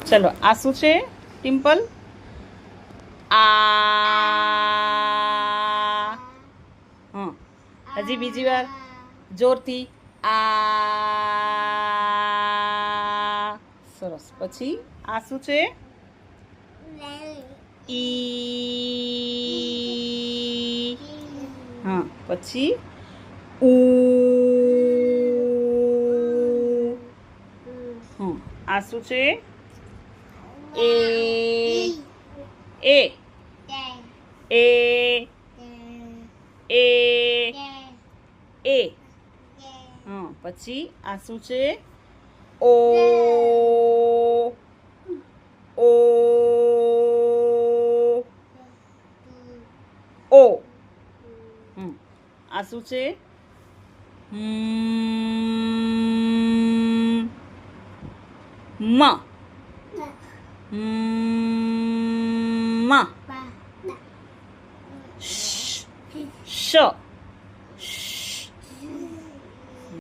ચલો આ શું છે ટિમ્પલ? આ. હા, હજી બીજી વાર જોરથી આ. સરસ. પછી આ શું છે? ઈ. હા, પછી ઉ. હા, આ શું છે? એ. એ. એ. એ. એ. હા, પછી આ શું છે? ઓ. ઓ. ઓ. આ શું છે? મ. મ. શ.